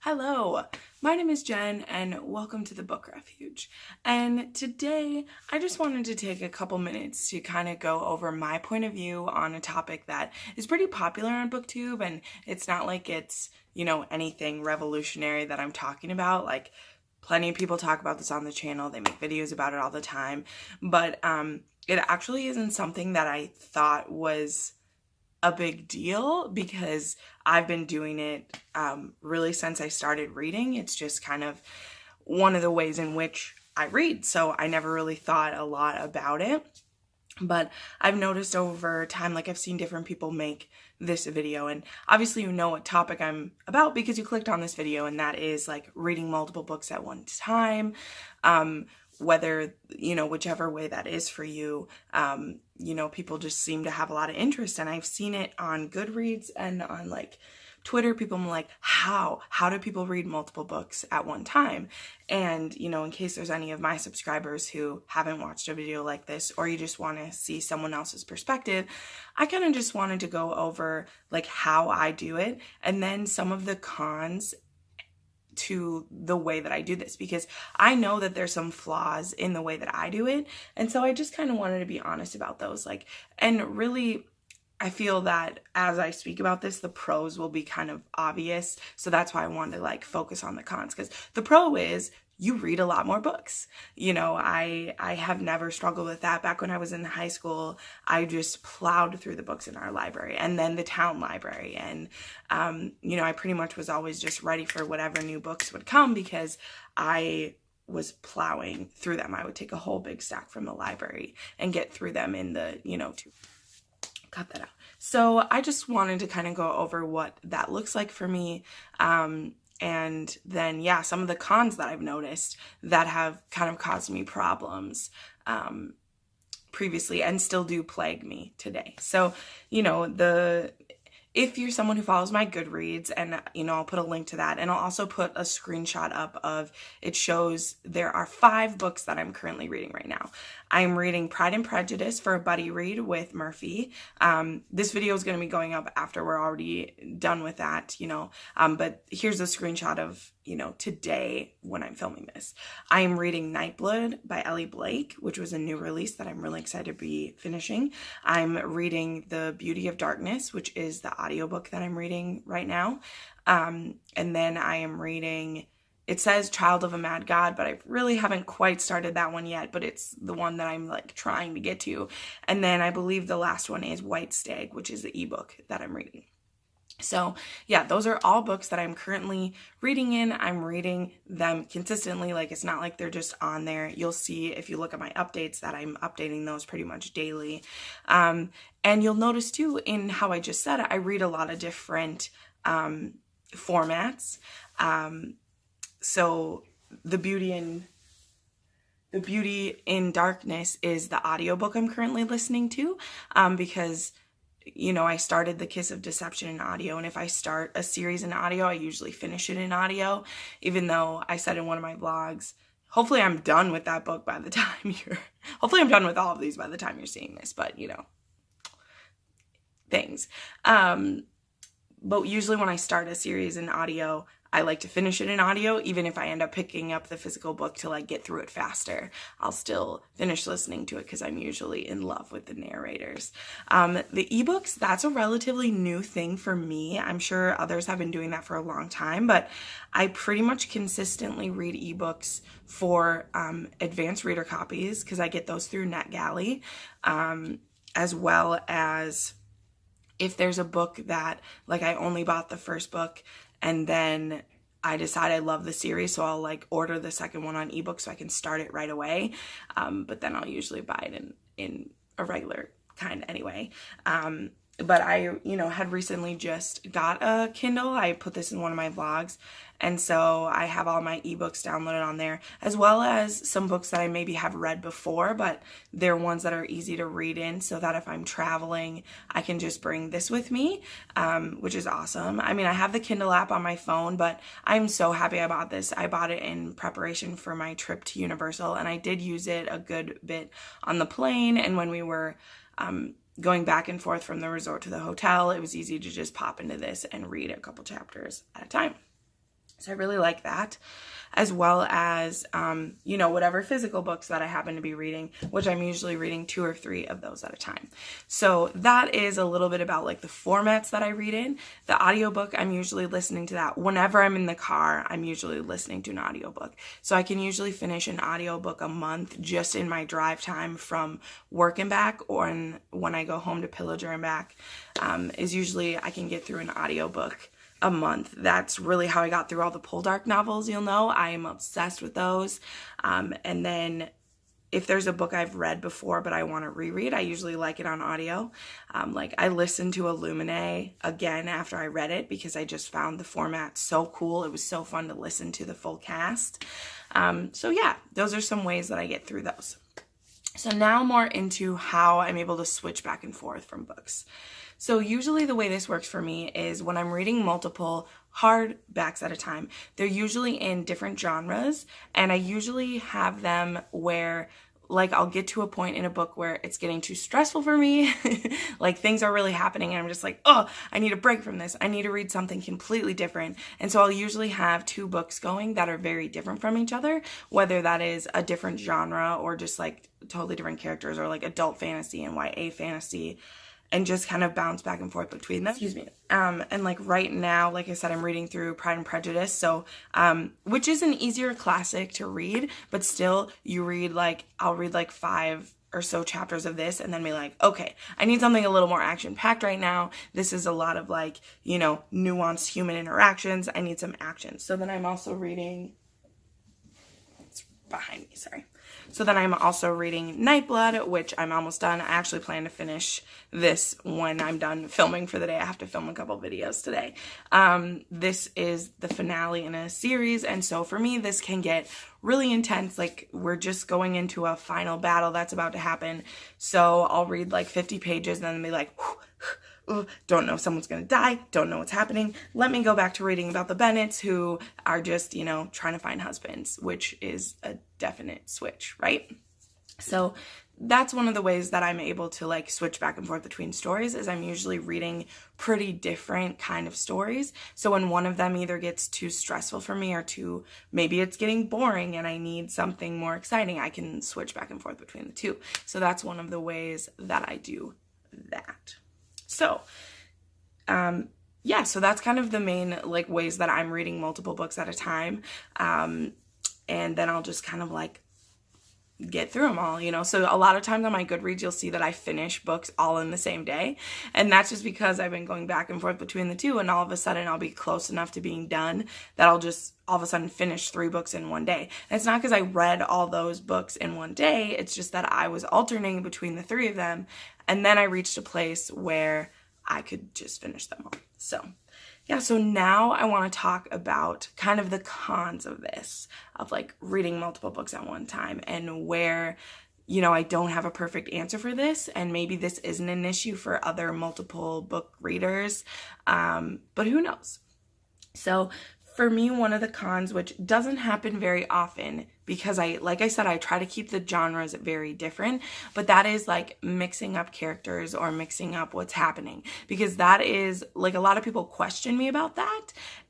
Hello, my name is Jen and welcome to the Book Refuge. And today I just wanted to take a couple minutes to kind of go over my point of view on a topic that is pretty popular on Booktube, and it's not like it's, anything revolutionary that I'm talking about. Like, plenty of people talk about this on the channel, they make videos about it all the time, but it actually isn't something that I thought was a big deal because I've been doing it really since I started reading. It's just kind of one of the ways in which I read, so I never really thought a lot about it. But I've noticed over time, like I've seen different people make this video, and obviously you know what topic I'm about because you clicked on this video, and that is like reading multiple books at one time. Whether, whichever way that is for you, people just seem to have a lot of interest. And I've seen it on Goodreads and on like Twitter. People are like, how do people read multiple books at one time? And, in case there's any of my subscribers who haven't watched a video like this, or you just want to see someone else's perspective, I kind of just wanted to go over like how I do it and then some of the cons to the way that I do this, because I know that there's some flaws in the way that I do it. And so I just kind of wanted to be honest about those. And really, I feel that as I speak about this, the pros will be kind of obvious. So that's why I wanted to focus on the cons, because the pro is you read a lot more books. I have never struggled with that. Back when I was in high school, I just plowed through the books in our library and then the town library. And, I pretty much was always just ready for whatever new books would come because I was plowing through them. I would take a whole big stack from the library and get through them in the, cut that out. So I just wanted to kind of go over what that looks like for me. And then, some of the cons that I've noticed that have kind of caused me problems previously and still do plague me today. So, if you're someone who follows my Goodreads, and, I'll put a link to that, and I'll also put a screenshot up of, it shows there are 5 books that I'm currently reading right now. I'm reading Pride and Prejudice for a buddy read with Murphy. This video is going to be going up after we're already done with that, but here's a screenshot of, today when I'm filming this. I am reading Nightblood by Ellie Blake, which was a new release that I'm really excited to be finishing. I'm reading The Beauty of Darkness, which is the audiobook that I'm reading right now. And then I am reading, it says Child of a Mad God, but I really haven't quite started that one yet, but it's the one that I'm trying to get to. And then I believe the last one is White Stag, which is the ebook that I'm reading. So those are all books that I'm currently reading in. I'm reading them consistently. It's not like they're just on there. You'll see if you look at my updates that I'm updating those pretty much daily. And you'll notice too, in how I just said it, I read a lot of different formats. So The Beauty in Darkness is the audiobook I'm currently listening to, because I started The Kiss of Deception in audio, and if I start a series in audio, I usually finish it in audio, even though I said in one of my vlogs, hopefully I'm done with that book by the time hopefully I'm done with all of these by the time you're seeing this, but things. But usually when I start a series in audio, I like to finish it in audio, even if I end up picking up the physical book to get through it faster. I'll still finish listening to it because I'm usually in love with the narrators. The ebooks, that's a relatively new thing for me. I'm sure others have been doing that for a long time, but I pretty much consistently read ebooks for advanced reader copies because I get those through NetGalley, as well as if there's a book that I only bought the first book and then I decide I love the series, so I'll order the second one on ebook so I can start it right away. But then I'll usually buy it in a regular kind anyway. But I, had recently just got a Kindle. I put this in one of my vlogs. And so I have all my ebooks downloaded on there, as well as some books that I maybe have read before, but they're ones that are easy to read in so that if I'm traveling, I can just bring this with me, which is awesome. I mean, I have the Kindle app on my phone, but I'm so happy I bought this. I bought it in preparation for my trip to Universal, and I did use it a good bit on the plane, and when we were going back and forth from the resort to the hotel, it was easy to just pop into this and read a couple chapters at a time. So I really like that, as well as, you know, whatever physical books that I happen to be reading, which I'm usually reading 2 or 3 of those at a time. So that is a little bit about like the formats that I read in. The audiobook, I'm usually listening to that. Whenever I'm in the car, I'm usually listening to an audiobook. So I can usually finish an audiobook a month just in my drive time from work and back, or when I go home to Pillager and back, is usually I can get through an audiobook a month. That's really how I got through all the Poldark novels. You'll know I am obsessed with those. And then if there's a book I've read before but I want to reread, I usually like it on audio. Like I listened to Illuminae again after I read it because I just found the format so cool. It was so fun to listen to the full cast. So yeah, those are some ways that I get through those. So now more into how I'm able to switch back and forth from books. So usually the way this works for me is when I'm reading multiple hardbacks at a time, they're usually in different genres, and I usually have them where like I'll get to a point in a book where it's getting too stressful for me, like things are really happening and I'm just like, oh, I need a break from this. I need to read something completely different. And so I'll usually have 2 books going that are very different from each other, whether that is a different genre or just like totally different characters, or like adult fantasy and YA fantasy, and just kind of bounce back and forth between them. Excuse me. And like right now, like I said, I'm reading through Pride and Prejudice. So, which is an easier classic to read, but still you read like, I'll read like 5 or so chapters of this and then be like, okay, I need something a little more action packed right now. This is a lot of like, you know, nuanced human interactions. I need some action. So then I'm also reading, it's behind me, sorry. So then I'm also reading Nightblood, which I'm almost done. I actually plan to finish this when I'm done filming for the day. I have to film a couple videos today. This is the finale in a series, and so for me, this can get really intense. Like, we're just going into a final battle that's about to happen. So I'll read like 50 pages and then be like, don't know if someone's gonna die, don't know what's happening. Let me go back to reading about the Bennets, who are just, you know, trying to find husbands, which is a definite switch, right? So that's one of the ways that I'm able to like switch back and forth between stories, is I'm usually reading pretty different kind of stories. So when one of them either gets too stressful for me or too, maybe it's getting boring and I need something more exciting, I can switch back and forth between the 2. So that's one of the ways that I do that. So, yeah, so that's kind of the main like ways that I'm reading multiple books at a time. And then I'll just kind of like get through them all, you know. So a lot of times on my Goodreads, you'll see that I finish books all in the same day. And that's just because I've been going back and forth between the 2, and all of a sudden I'll be close enough to being done that I'll just all of a sudden finish 3 books in one day. And it's not because I read all those books in one day. It's just that I was alternating between the 3 of them. And then I reached a place where I could just finish them all. So yeah, so now I want to talk about kind of the cons of this, of like reading multiple books at one time, and where, you know, I don't have a perfect answer for this, and maybe this isn't an issue for other multiple book readers, but who knows? So for me, one of the cons, which doesn't happen very often because like I said, I try to keep the genres very different, but that is like mixing up characters or mixing up what's happening, because that is like, a lot of people question me about that,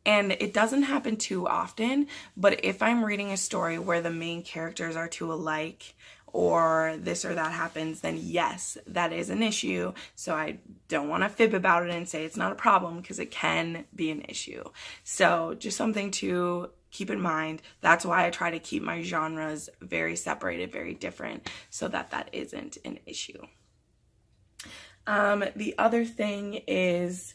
and it doesn't happen too often. But if I'm reading a story where the main characters are too alike, or this or that happens, then yes, that is an issue. So I don't want to fib about it and say it's not a problem, because it can be an issue. So just something to keep in mind. That's why I try to keep my genres very separated, very different, so that that isn't an issue. The other thing is,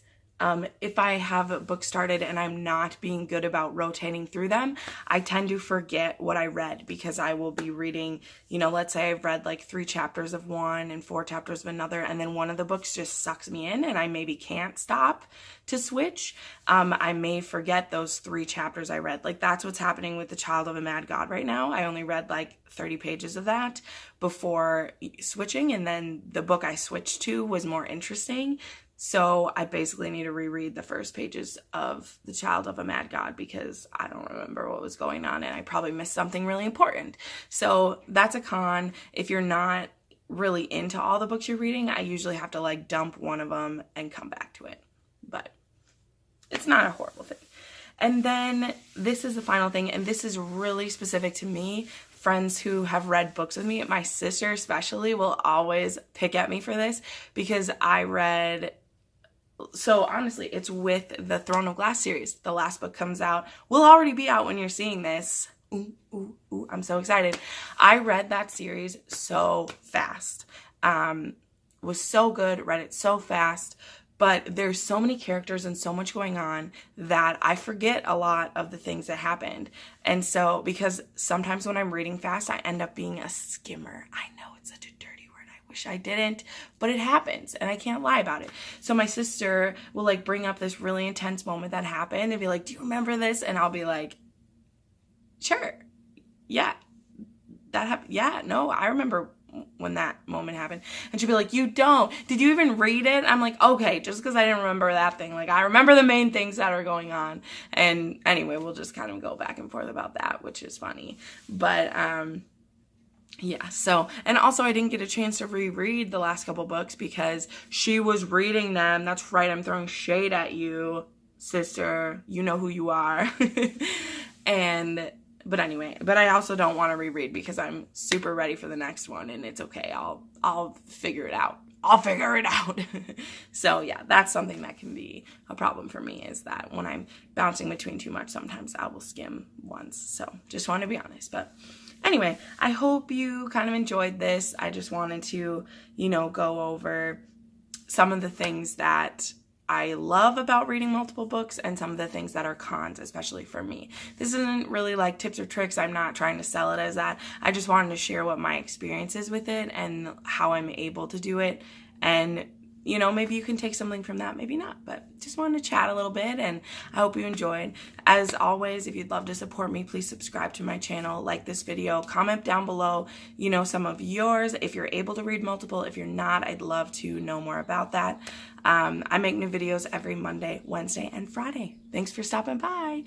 if I have a book started and I'm not being good about rotating through them, I tend to forget what I read, because I will be reading, you know, let's say I've read like 3 chapters of one and 4 chapters of another, and then one of the books just sucks me in and I maybe can't stop to switch. I may forget those 3 chapters I read. Like, that's what's happening with The Child of a Mad God right now. I only read like 30 pages of that before switching, and then the book I switched to was more interesting. So I basically need to reread the first pages of The Child of a Mad God, because I don't remember what was going on and I probably missed something really important. So that's a con. If you're not really into all the books you're reading, I usually have to like dump one of them and come back to it. But it's not a horrible thing. And then this is the final thing, and this is really specific to me. Friends who have read books with me, my sister especially, will always pick at me for this because I read... So honestly, it's with the Throne of Glass series. The last book comes out. Will already be out when you're seeing this. Ooh, ooh, ooh, I'm so excited. I read that series so fast. Was so good, read it so fast. But there's so many characters and so much going on that I forget a lot of the things that happened. And so, because sometimes when I'm reading fast, I end up being a skimmer. I know it's such a dirty word. I wish I didn't, but it happens and I can't lie about it. So my sister will like bring up this really intense moment that happened and be like, do you remember this? And I'll be like, sure. Yeah, that happened. Yeah, no, I remember when that moment happened. And she'd be like, you don't, did you even read it? I'm like, okay, just because I didn't remember that thing, like I remember the main things that are going on. And anyway, we'll just kind of go back and forth about that, which is funny. But yeah, so, and also I didn't get a chance to reread the last couple books because she was reading them. That's right, I'm throwing shade at you, sister, you know who you are. But anyway, but I also don't want to reread because I'm super ready for the next one, and it's okay. I'll figure it out. I'll figure it out. So yeah, that's something that can be a problem for me, is that when I'm bouncing between too much, sometimes I will skim once. So just want to be honest. But anyway, I hope you kind of enjoyed this. I just wanted to, go over some of the things that I love about reading multiple books and some of the things that are cons, especially for me. This isn't really like tips or tricks. I'm not trying to sell it as that. I just wanted to share what my experience is with it and how I'm able to do it. And, maybe you can take something from that, maybe not. But just wanted to chat a little bit, and I hope you enjoyed. As always, if you'd love to support me, please subscribe to my channel, like this video, comment down below, some of yours. If you're able to read multiple, if you're not, I'd love to know more about that. I make new videos every Monday, Wednesday, and Friday. Thanks for stopping by.